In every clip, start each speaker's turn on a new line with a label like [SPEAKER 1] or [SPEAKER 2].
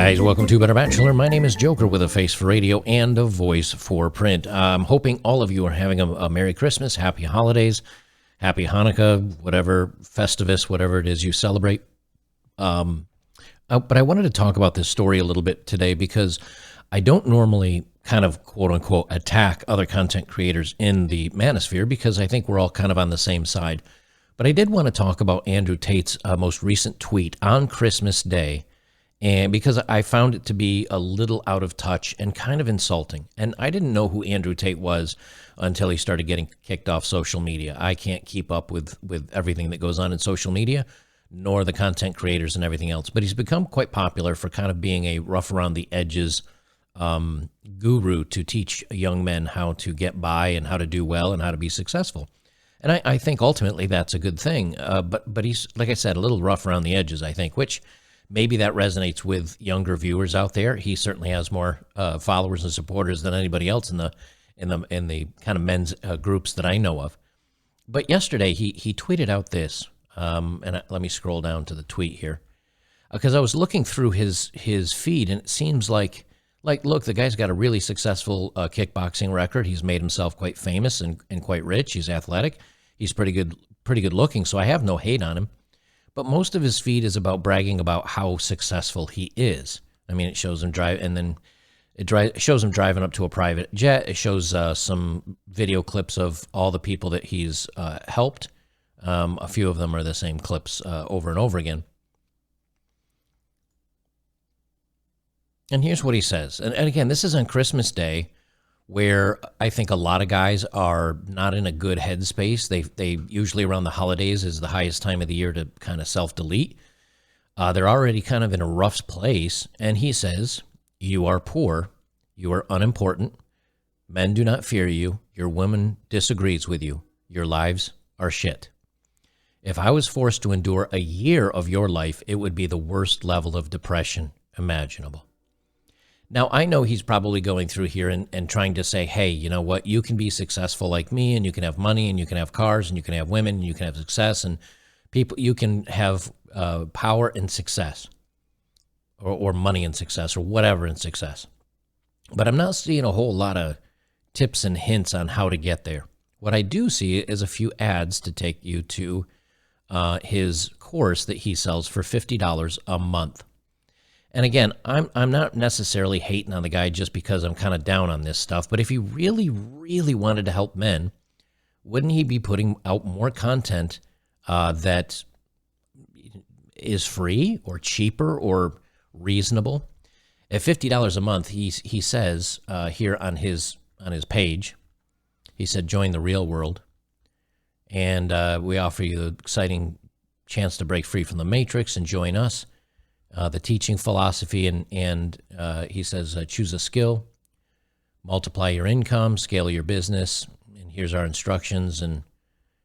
[SPEAKER 1] guys, welcome to Better Bachelor. My name is Joker with a face for radio and a voice for print. I'm hoping all of you are having a Merry Christmas, Happy Holidays, Happy Hanukkah, whatever, Festivus, whatever it is you celebrate. But I wanted to talk about this story a little bit today because I don't normally kind of quote-unquote attack other content creators in the manosphere because I think we're all kind of on the same side. But I did want to talk about Andrew Tate's most recent tweet on Christmas Day, and because I found it to be a little out of touch and kind of insulting. And I didn't know who Andrew Tate was until he started getting kicked off social media. I can't keep up with everything that goes on in social media, nor the content creators and everything else. But he's become quite popular for kind of being a rough around the edges guru to teach young men how to get by and how to do well and how to be successful. And I think ultimately that's a good thing. But he's, like I said, a little rough around the edges, I think, which maybe that resonates with younger viewers out there. He certainly has more followers and supporters than anybody else in the kind of men's groups that I know of. But yesterday he tweeted out this, let me scroll down to the tweet here, because I was looking through his feed, and it seems like look, the guy's got a really successful kickboxing record. He's made himself quite famous and quite rich. He's athletic. He's pretty good looking. So I have no hate on him. But most of his feed is about bragging about how successful he is. I mean, it shows him shows him driving up to a private jet. It shows some video clips of all the people that he's helped. A few of them are the same clips over and over again. And here's what he says. And again, this is on Christmas Day, where I think a lot of guys are not in a good headspace. They usually around the holidays is the highest time of the year to kind of self-delete. They're already kind of in a rough place. And he says, "You are poor. You are unimportant. Men do not fear you. Your woman disagrees with you. Your lives are shit. If I was forced to endure a year of your life, it would be the worst level of depression imaginable." Now, I know he's probably going through here and trying to say, hey, you know what? You can be successful like me, and you can have money, and you can have cars, and you can have women, and you can have success, and people. You can have power and success, or money and success, or whatever in success. But I'm not seeing a whole lot of tips and hints on how to get there. What I do see is a few ads to take you to his course that he sells for $50 a month. And again, I'm not necessarily hating on the guy just because I'm kind of down on this stuff, but if he really, really wanted to help men, wouldn't he be putting out more content that is free or cheaper or reasonable? At $50 a month, he says here on his page, he said, "Join the real world, and we offer you the exciting chance to break free from the matrix and join us. The teaching philosophy, and he says, choose a skill, multiply your income, scale your business, and here's our instructions." And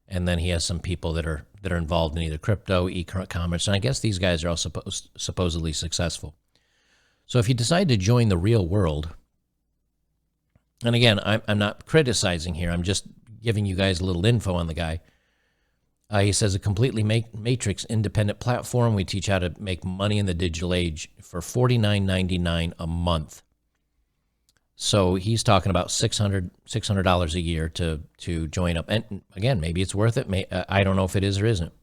[SPEAKER 1] then he has some people that are involved in either crypto, e-commerce, and I guess these guys are all supposedly successful. So if you decide to join the real world, and again, I'm not criticizing here, I'm just giving you guys a little info on the guy. He says, a completely matrix independent platform. We teach how to make money in the digital age for $49.99 a month. So he's talking about $600 a year to join up. And again, maybe it's worth it. I don't know if it is or isn't.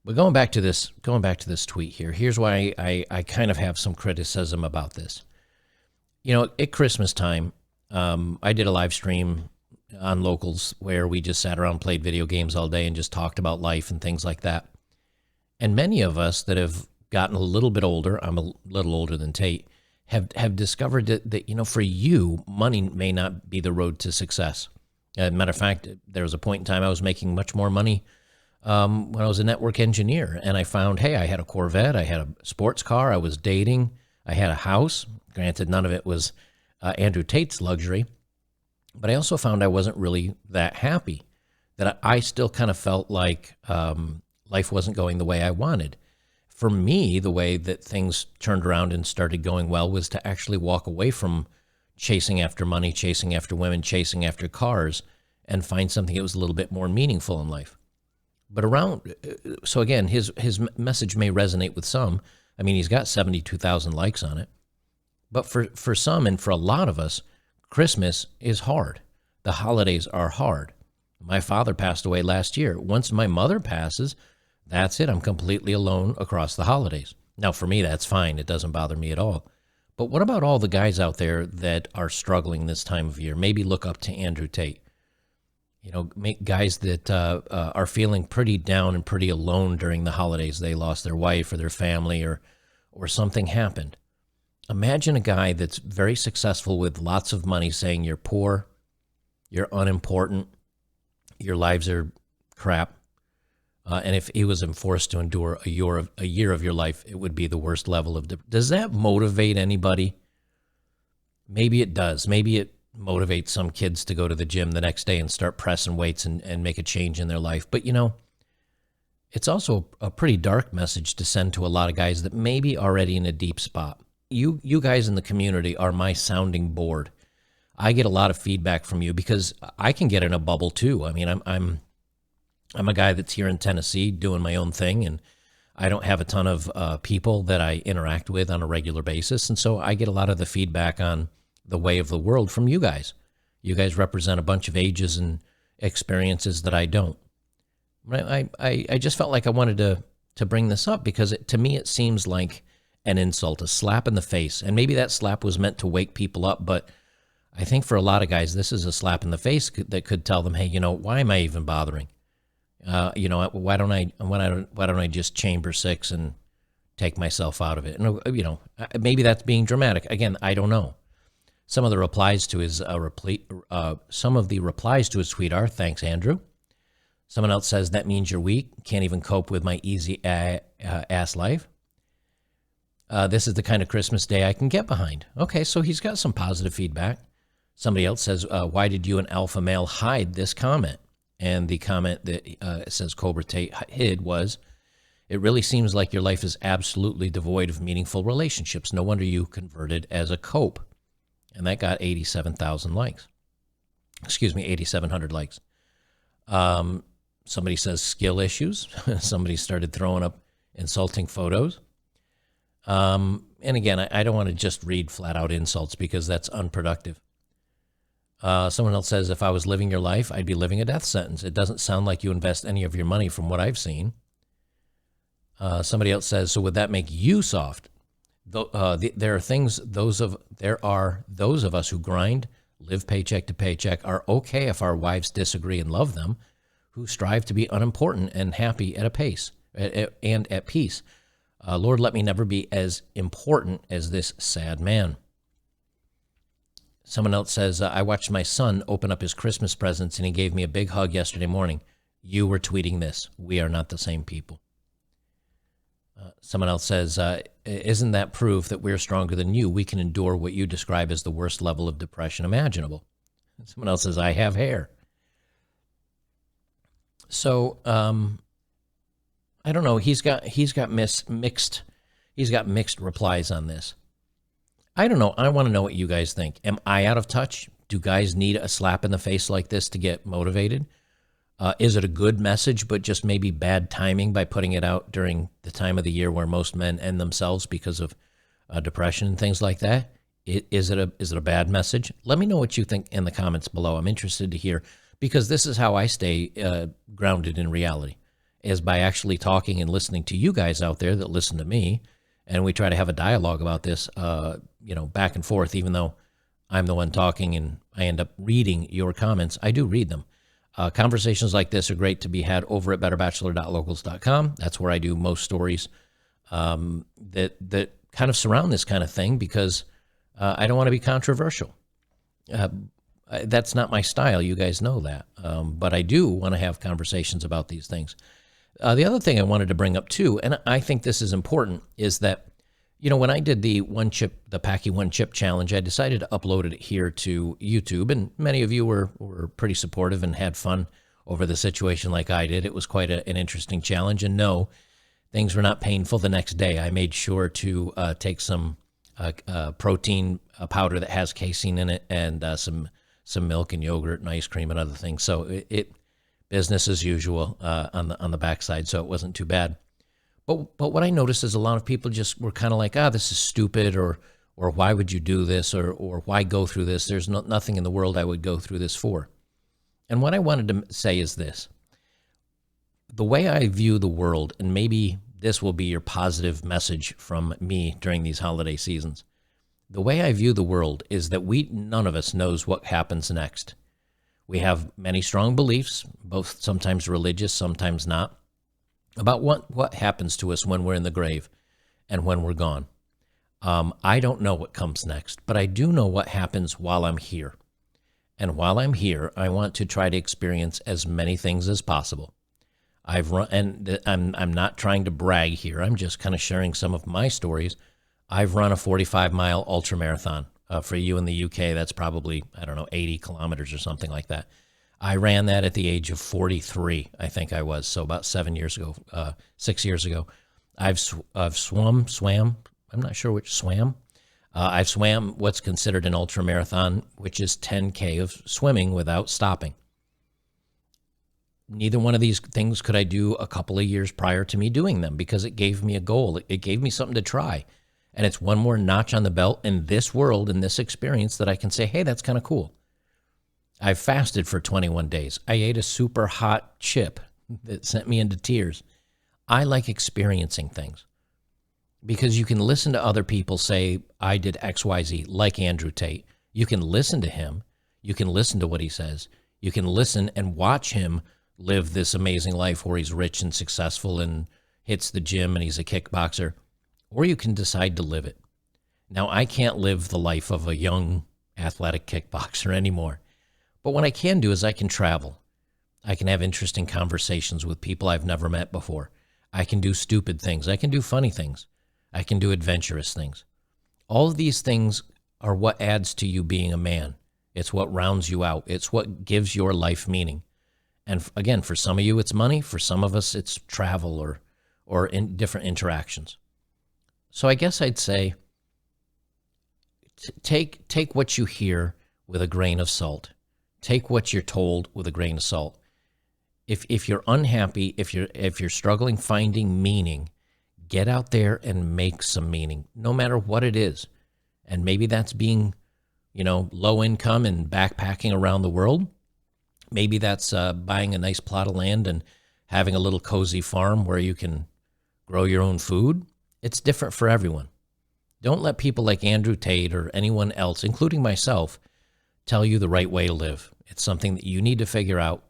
[SPEAKER 1] But going back to this tweet here, here's why I kind of have some criticism about this. You know, at Christmas time, I did a live stream on Locals where we just sat around, played video games all day, and just talked about life and things like that. And many of us that have gotten a little bit older, I'm a little older than Tate, have discovered that, you know, for you, money may not be the road to success. As a matter of fact, there was a point in time I was making much more money when I was a network engineer, and I found, hey, I had a Corvette, I had a sports car, I was dating, I had a house. Granted, none of it was Andrew Tate's luxury. But I also found I wasn't really that happy, that I still kind of felt like life wasn't going the way I wanted. For me, the way that things turned around and started going well was to actually walk away from chasing after money, chasing after women, chasing after cars, and find something that was a little bit more meaningful in life. But so again, his message may resonate with some. I mean, he's got 72,000 likes on it. But for some and for a lot of us, Christmas is hard. The holidays are hard. My father passed away last year. Once my mother passes, that's it. I'm completely alone across the holidays. Now, for me, that's fine. It doesn't bother me at all. But what about all the guys out there that are struggling this time of year? Maybe look up to Andrew Tate. You know, guys that are feeling pretty down and pretty alone during the holidays. They lost their wife or their family or something happened. Imagine a guy that's very successful with lots of money saying you're poor, you're unimportant, your lives are crap. And if he was forced to endure a year of your life, it would be the worst level of Does that motivate anybody? Maybe it does. Maybe it motivates some kids to go to the gym the next day and start pressing weights and make a change in their life. But, you know, it's also a pretty dark message to send to a lot of guys that may be already in a deep spot. You guys in the community are my sounding board. I get a lot of feedback from you because I can get in a bubble too. I mean, I'm a guy that's here in Tennessee doing my own thing, and I don't have a ton of people that I interact with on a regular basis. And so I get a lot of the feedback on the way of the world from you guys. You guys represent a bunch of ages and experiences that I don't. I just felt like I wanted to bring this up because to me it seems like an insult, a slap in the face. And maybe that slap was meant to wake people up, but I think for a lot of guys, this is a slap in the face that could tell them, hey, you know, why am I even bothering? You know, why don't I just chamber 6 and take myself out of it? And, you know, maybe that's being dramatic. Again, I don't know. Some of the replies to his tweet are, thanks, Andrew. Someone else says, that means you're weak. Can't even cope with my easy ass life. This is the kind of Christmas day I can get behind. Okay, so he's got some positive feedback. Somebody else says, why did you, an alpha male, hide this comment? And the comment that says Cobra Tate hid was, it really seems like your life is absolutely devoid of meaningful relationships. No wonder you converted as a cope. And that got 87,000 likes. Excuse me, 8,700 likes. Somebody says skill issues. Somebody started throwing up insulting photos. And again, I don't want to just read flat out insults because that's unproductive. Someone else says, if I was living your life, I'd be living a death sentence. It doesn't sound like you invest any of your money from what I've seen. Somebody else says, so would that make you soft? There are those of us who grind, live paycheck to paycheck, are okay if our wives disagree and love them, who strive to be unimportant and happy at peace. Lord, let me never be as important as this sad man. Someone else says, I watched my son open up his Christmas presents and he gave me a big hug yesterday morning. You were tweeting this. We are not the same people. Someone else says, isn't that proof that we're stronger than you? We can endure what you describe as the worst level of depression imaginable. Someone else says, I have hair. So, I don't know. He's got mixed replies on this. I don't know. I want to know what you guys think. Am I out of touch? Do guys need a slap in the face like this to get motivated? Is it a good message, but just maybe bad timing by putting it out during the time of the year where most men end themselves because of depression and things like that? Is it a bad message? Let me know what you think in the comments below. I'm interested to hear, because this is how I stay grounded in reality, is by actually talking and listening to you guys out there that listen to me, and we try to have a dialogue about this, back and forth. Even though I'm the one talking and I end up reading your comments, I do read them. Conversations like this are great to be had over at betterbachelor.locals.com. That's where I do most stories that kind of surround this kind of thing, because I don't want to be controversial. That's not my style. You guys know that. But I do want to have conversations about these things. The other thing I wanted to bring up too, and I think this is important, is that, when I did the Packy One Chip Challenge, I decided to upload it here to YouTube, and many of you were pretty supportive and had fun over the situation like I did. It was quite an interesting challenge, and no, things were not painful the next day. I made sure to take some protein powder that has casein in it, and some milk and yogurt and ice cream and other things. So it business as usual on the backside, so it wasn't too bad. But what I noticed is a lot of people just were kind of like, this is stupid, or why would you do this, or why go through this? There's nothing in the world I would go through this for. And what I wanted to say is this. The way I view the world, and maybe this will be your positive message from me during these holiday seasons. The way I view the world is that none of us knows what happens next. We have many strong beliefs, both sometimes religious, sometimes not, about what happens to us when we're in the grave and when we're gone. I don't know what comes next, but I do know what happens while I'm here. And while I'm here, I want to try to experience as many things as possible. I'm not trying to brag here. I'm just kind of sharing some of my stories. I've run a 45-mile ultramarathon. For you in the UK, that's probably, 80 kilometers or something like that. I ran that at the age of 43, I think I was, so about 6 years ago. I've swam, I'm not sure which swam. I've swam what's considered an ultramarathon, which is 10K of swimming without stopping. Neither one of these things could I do a couple of years prior to me doing them because it gave me a goal. It gave me something to try. And it's one more notch on the belt in this world, in this experience, that I can say, hey, that's kind of cool. I've fasted for 21 days. I ate a super hot chip that sent me into tears. I like experiencing things because you can listen to other people say, I did X, Y, Z, like Andrew Tate. You can listen to him. You can listen to what he says. You can listen and watch him live this amazing life where he's rich and successful and hits the gym and he's a kickboxer. Or you can decide to live it. Now, I can't live the life of a young athletic kickboxer anymore. But what I can do is I can travel. I can have interesting conversations with people I've never met before. I can do stupid things. I can do funny things. I can do adventurous things. All of these things are what adds to you being a man. It's what rounds you out. It's what gives your life meaning. And again, for some of you, it's money. For some of us, it's travel or in different interactions. So I guess I'd say take what you hear with a grain of salt. Take what you're told with a grain of salt. If you're unhappy, if you're struggling finding meaning, get out there and make some meaning, no matter what it is. And maybe that's being, low income and backpacking around the world. Maybe that's buying a nice plot of land and having a little cozy farm where you can grow your own food. It's different for everyone. Don't let people like Andrew Tate or anyone else, including myself, tell you the right way to live. It's something that you need to figure out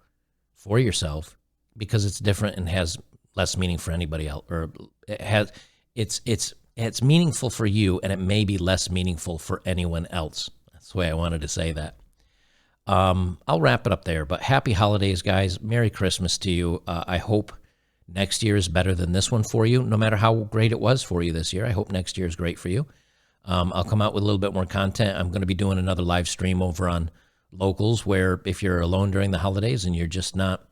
[SPEAKER 1] for yourself because it's different and has less meaning for anybody else. Or it's meaningful for you, and it may be less meaningful for anyone else. That's the way I wanted to say that. I'll wrap it up there. But happy holidays, guys. Merry Christmas to you. I hope next year is better than this one for you, no matter how great it was for you this year. I hope next year is great for you. I'll come out with a little bit more content. I'm going to be doing another live stream over on Locals, where if you're alone during the holidays and you're just not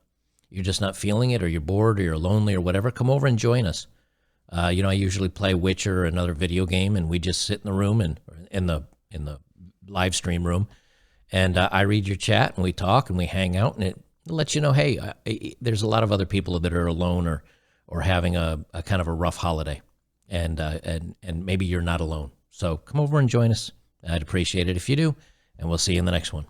[SPEAKER 1] feeling it, or you're bored, or you're lonely, or whatever, come over and join us. I usually play Witcher or another video game, and we just sit in the room and in the live stream room, and I read your chat and we talk and we hang out, and it lets you know, hey, there's a lot of other people that are alone or having a kind of a rough holiday, and maybe you're not alone. So come over and join us. I'd appreciate it if you do, and we'll see you in the next one.